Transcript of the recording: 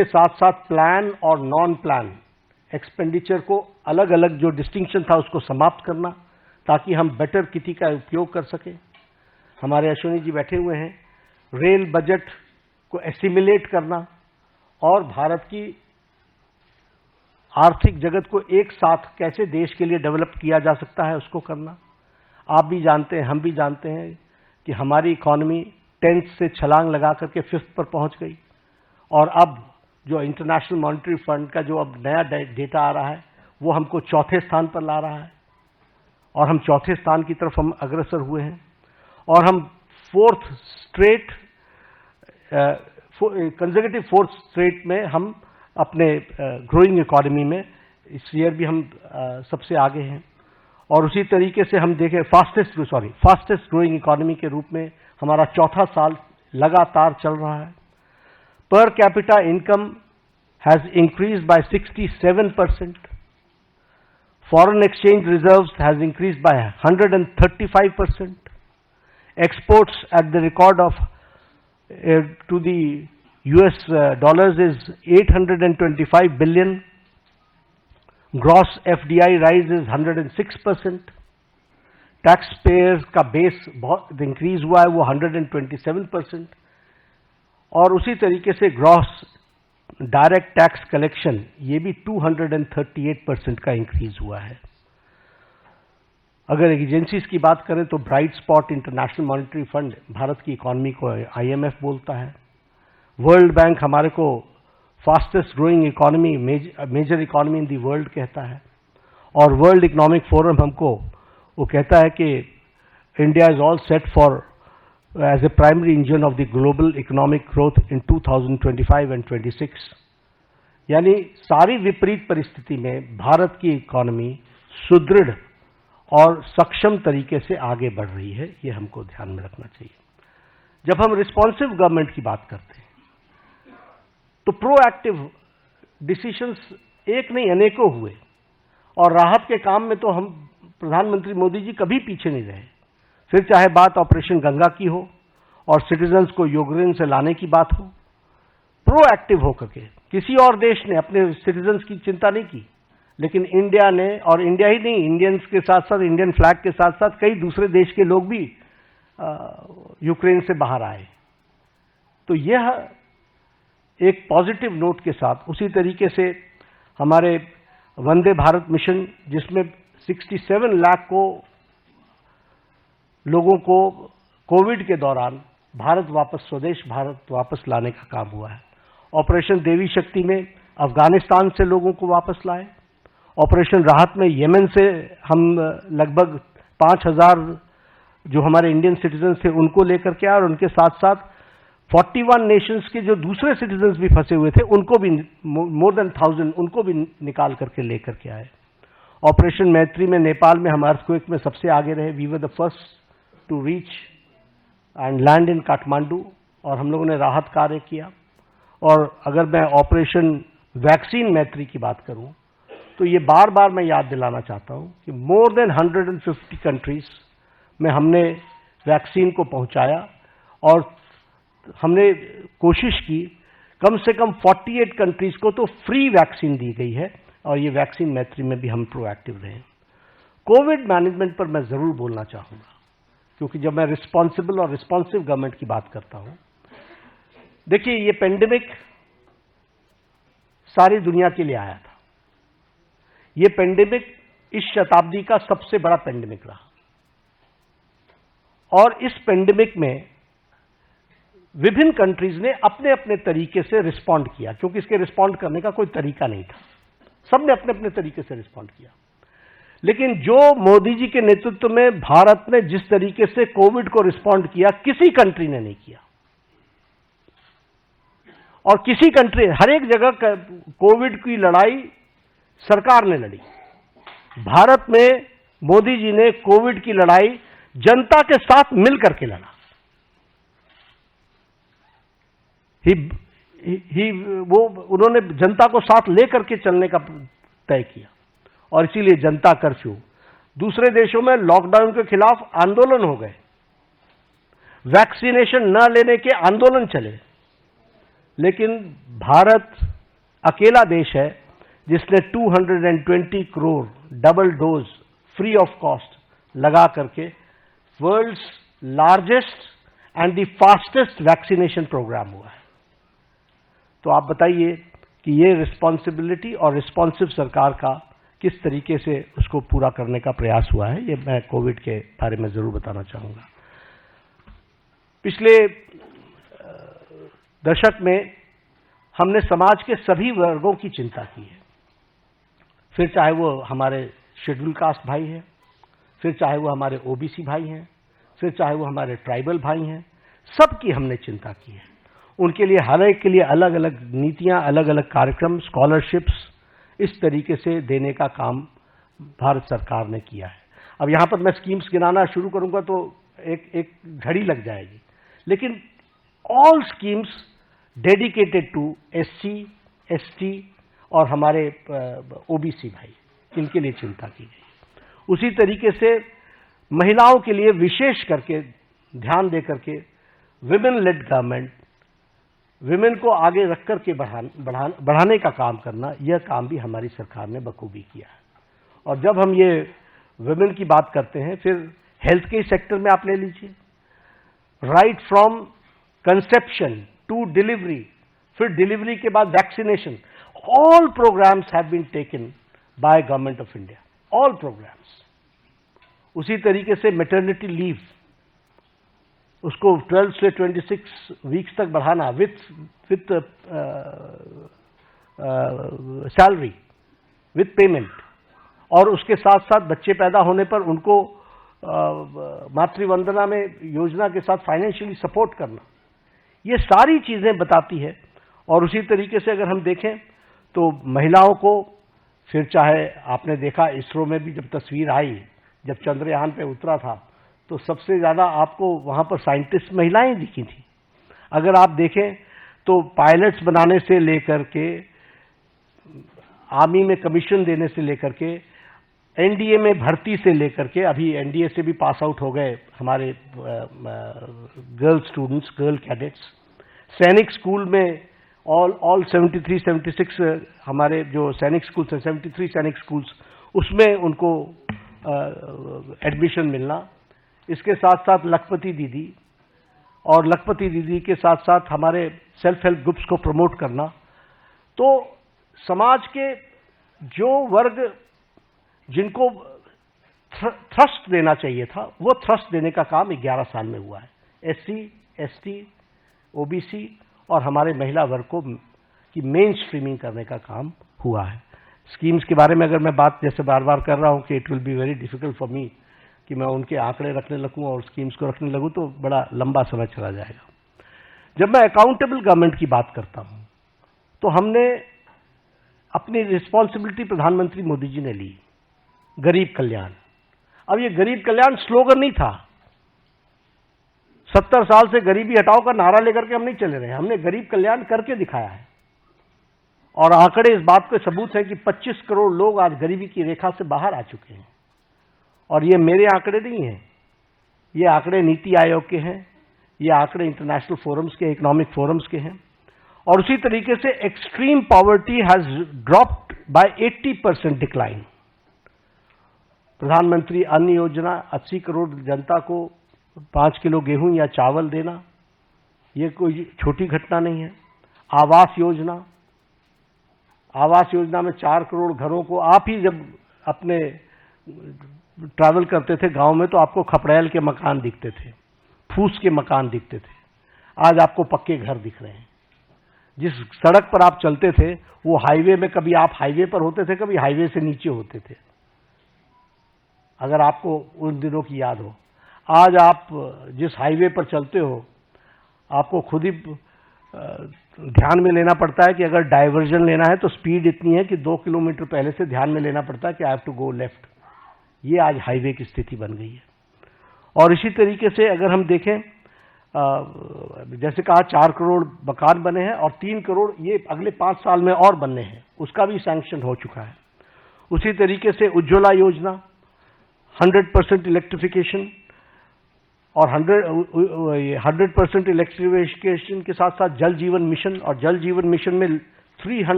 के साथ साथ प्लान और नॉन प्लान एक्सपेंडिचर को अलग अलग जो डिस्टिंक्शन था उसको समाप्त करना, ताकि हम बेटर किटी का उपयोग कर सकें। हमारे अश्विनी जी बैठे हुए हैं। रेल बजट को एसिमिलेट करना और भारत की आर्थिक जगत को एक साथ कैसे देश के लिए डेवलप किया जा सकता है उसको करना। आप भी जानते हैं, हम भी जानते हैं कि हमारी इकॉनमी 10th से छलांग लगा करके 5th पर पहुंच गई, और अब जो इंटरनेशनल मॉनेटरी फंड का जो अब नया डेटा आ रहा है वो हमको 4थे स्थान पर ला रहा है, और हम 4थे स्थान की तरफ हम अग्रसर हुए हैं। और हम कंसेक्यूटिव 4th स्ट्रेट में हम अपने ग्रोइंग इकोनॉमी में इस ईयर भी हम सबसे आगे हैं। और उसी तरीके से हम देखें फास्टेस्ट ग्रोइंग इकोनॉमी के रूप में हमारा 4था साल लगातार चल रहा है। Per capita income has increased by 67%. Foreign exchange reserves has increased by 135%. Exports at the record of to the US dollars is 825 billion. Gross FDI rise is 106%. Taxpayers का बेस बहुत इंक्रीज हुआ है, वो 127%. और उसी तरीके से ग्रॉस डायरेक्ट टैक्स कलेक्शन ये भी 238% का इंक्रीज हुआ है। अगर एजेंसीज की बात करें तो bright spot international monetary fund Bharat की इकॉनमी को IMF बोलता है। वर्ल्ड बैंक हमारे को fastest growing economy, major economy in the world कहता है। और वर्ल्ड इकोनॉमिक फोरम हमको वो कहता है कि India is all set for as a primary engine of the global economic growth in 2025 and 26. यानी सारी विपरीत परिस्थिति में भारत की इकोनॉमी सुदृढ़ और सक्षम तरीके से आगे बढ़ रही है, ये हमको ध्यान में रखना चाहिए। जब हम रिस्पॉन्सिव गवर्नमेंट की बात करते हैं तो प्रोएक्टिव डिसीजंस एक नहीं अनेकों हुए, और राहत के काम में तो हम प्रधानमंत्री मोदी जी कभी पीछे नहीं रहे। फिर चाहे बात ऑपरेशन गंगा की हो और सिटीजन्स को यूक्रेन से लाने की बात हो, प्रोएक्टिव होकर के किसी और देश ने अपने सिटीजन्स की चिंता नहीं की, लेकिन इंडिया ने, और इंडिया ही नहीं, इंडियंस के साथ साथ, इंडियन फ्लैग के साथ साथ कई दूसरे देश के लोग भी यूक्रेन से बाहर आए। तो यह एक पॉजिटिव नोट के साथ, उसी तरीके से हमारे वंदे भारत मिशन जिसमें 67 लाख को लोगों को कोविड के दौरान भारत वापस, स्वदेश भारत वापस लाने का काम हुआ है। ऑपरेशन देवी शक्ति में अफगानिस्तान से लोगों को वापस लाए। ऑपरेशन राहत में यमन से हम लगभग 5000 जो हमारे इंडियन सिटीजन थे उनको लेकर के आए, और उनके साथ साथ 41 नेशंस के जो दूसरे सिटीजन्स भी फंसे हुए थे उनको भी, मोर देन 1000 उनको भी निकाल करके लेकर के आए। ऑपरेशन मैत्री में नेपाल में हम अर्थक्वेक में सबसे आगे रहे। We were the first to reach and land in Kathmandu, और हम लोगों ने राहत कार्य किया। और अगर मैं ऑपरेशन वैक्सीन मैत्री की बात करूं तो ये बार बार मैं याद दिलाना चाहता हूं कि मोर देन 150 कंट्रीज में हमने वैक्सीन को पहुंचाया, और हमने कोशिश की कम से कम 48 कंट्रीज को तो फ्री वैक्सीन दी गई है, और ये वैक्सीन मैत्री में भी हम प्रोएक्टिव रहे। कोविड मैनेजमेंट पर मैं जरूर बोलना चाहूंगा, क्योंकि जब मैं रिस्पॉन्सिबल और रिस्पॉन्सिव गवर्नमेंट की बात करता हूं, देखिए ये पेंडेमिक सारी दुनिया के लिए आया था। ये पेंडेमिक इस शताब्दी का सबसे बड़ा पेंडेमिक रहा, और इस पेंडेमिक में विभिन्न कंट्रीज ने अपने अपने तरीके से रिस्पॉन्ड किया, क्योंकि इसके रिस्पॉन्ड करने का कोई तरीका नहीं था। सबने अपने अपने तरीके से रिस्पॉन्ड किया। लेकिन जो मोदी जी के नेतृत्व में भारत ने जिस तरीके से कोविड को रिस्पॉन्ड किया, किसी कंट्री ने नहीं किया। और किसी कंट्री, हर एक जगह कोविड की लड़ाई सरकार ने लड़ी। भारत में मोदी जी ने कोविड की लड़ाई जनता के साथ मिलकर के लड़ा। उन्होंने जनता को साथ लेकर के चलने का तय किया, और इसीलिए जनता कर्फ्यू। दूसरे देशों में लॉकडाउन के खिलाफ आंदोलन हो गए, वैक्सीनेशन न लेने के आंदोलन चले, लेकिन भारत अकेला देश है जिसने 220 crore double dose free of cost लगा करके world's largest and the fastest vaccination program हुआ है। तो आप बताइए कि ये रिस्पॉन्सिबिलिटी और रिस्पॉन्सिव सरकार का किस तरीके से उसको पूरा करने का प्रयास हुआ है, ये मैं कोविड के बारे में जरूर बताना चाहूँगा। पिछले दशक में हमने समाज के सभी वर्गों की चिंता की है, फिर चाहे वो हमारे शेड्यूल कास्ट भाई हैं, फिर चाहे वो हमारे ओबीसी भाई हैं, फिर चाहे वो हमारे ट्राइबल भाई हैं, सबकी हमने चिंता की है। उनके लिए हर एक के लिए अलग अलग नीतियां, अलग अलग कार्यक्रम, स्कॉलरशिप्स इस तरीके से देने का काम भारत सरकार ने किया है। अब यहाँ पर मैं स्कीम्स गिनाना शुरू करूँगा तो एक घड़ी लग जाएगी, लेकिन all schemes dedicated to SC, ST और हमारे ओबीसी भाई, इनके लिए चिंता की गई। उसी तरीके से महिलाओं के लिए विशेष करके ध्यान दे करके विमेन लेड गवर्नमेंट, विमेन को आगे रख करके बढ़ाने का काम करना, यह काम भी हमारी सरकार ने बखूबी किया है। और जब हम ये विमेन की बात करते हैं, फिर हेल्थ के सेक्टर में आप ले लीजिए, right from conception to delivery, फिर डिलीवरी के बाद vaccination, all programs have been taken by government of India, all programs. उसी तरीके से मैटरनिटी लीव, उसको 12 से 26 वीक्स तक बढ़ाना विथ सैलरी, विथ पेमेंट, और उसके साथ साथ बच्चे पैदा होने पर उनको मातृवंदना में योजना के साथ फाइनेंशियली सपोर्ट करना, ये सारी चीजें बताती है। और उसी तरीके से अगर हम देखें तो महिलाओं को, फिर चाहे आपने देखा इसरो में भी जब तस्वीर आई, जब चंद्रयान पे उतरा था, तो सबसे ज्यादा आपको वहां पर साइंटिस्ट महिलाएं दिखी थी। अगर आप देखें तो पायलट्स बनाने से लेकर के, आर्मी में कमीशन देने से लेकर के, एनडीए में भर्ती से लेकर के, अभी एनडीए से भी पास आउट हो गए हमारे गर्ल स्टूडेंट्स, गर्ल कैडेट्स, सैनिक स्कूल में ऑल 73-76 हमारे जो सैनिक स्कूल्स हैं, 73 सैनिक स्कूल्स, उसमें उनको एडमिशन मिलना। इसके साथ साथ लखपति दीदी, और लखपति दीदी के साथ साथ हमारे सेल्फ हेल्प ग्रुप्स को प्रमोट करना। तो समाज के जो वर्ग जिनको थ्रस्ट देना चाहिए था, वो थ्रस्ट देने का काम 11 साल में हुआ है। एससी, एसटी, ओबीसी और हमारे महिला वर्ग को की मेन स्ट्रीमिंग करने का काम हुआ है। स्कीम्स के बारे में अगर मैं बात जैसे बार बार कर रहा हूं कि it will be very difficult for me कि मैं उनके आंकड़े रखने लगूं और स्कीम्स को रखने लगूं तो बड़ा लंबा समय चला जाएगा। जब मैं अकाउंटेबल गवर्नमेंट की बात करता हूं तो हमने अपनी रिस्पॉन्सिबिलिटी प्रधानमंत्री मोदी जी ने ली, गरीब कल्याण। अब ये गरीब कल्याण स्लोगन नहीं था, 70 साल से गरीबी हटाओ का नारा लेकर के हम नहीं चले रहे, हमने गरीब कल्याण करके दिखाया है। और आंकड़े इस बात के सबूत हैं कि 25 करोड़ लोग आज गरीबी की रेखा से बाहर आ चुके हैं। और ये मेरे आंकड़े नहीं हैं, ये आंकड़े नीति आयोग के हैं, ये आंकड़े इंटरनेशनल फोरम्स के, इकोनॉमिक फोरम्स के हैं। और उसी तरीके से extreme poverty has dropped by 80% decline. Pradhan Mantri Anna योजना, 80 करोड़ जनता को 5 किलो गेहूं या चावल देना, ये कोई छोटी घटना नहीं है। आवास योजना, आवास योजना में 4 करोड़ घरों को, आप ही जब अपने ट्रैवल करते थे गांव में तो आपको खपड़ैल के मकान दिखते थे, फूस के मकान दिखते थे, आज आपको पक्के घर दिख रहे हैं। जिस सड़क पर आप चलते थे वो हाईवे में, कभी आप हाईवे पर होते थे, कभी हाईवे से नीचे होते थे, अगर आपको उन दिनों की याद हो। आज आप जिस हाईवे पर चलते हो आपको खुद ही ध्यान में लेना पड़ता है कि अगर डाइवर्जन लेना है तो स्पीड इतनी है कि 2 किलोमीटर पहले से ध्यान में लेना पड़ता है कि I have to go left. ये आज हाईवे की स्थिति बन गई है। और इसी तरीके से अगर हम देखें, जैसे कहा 4 करोड़ मकान बने हैं और 3 करोड़ ये अगले 5 साल में और बनने हैं, उसका भी सैंक्शन हो चुका है। उसी तरीके से उज्ज्वला योजना, 100% इलेक्ट्रिफिकेशन, और 100% इलेक्ट्रिफिकेशन के साथ साथ जल जीवन मिशन, और जल जीवन मिशन में 300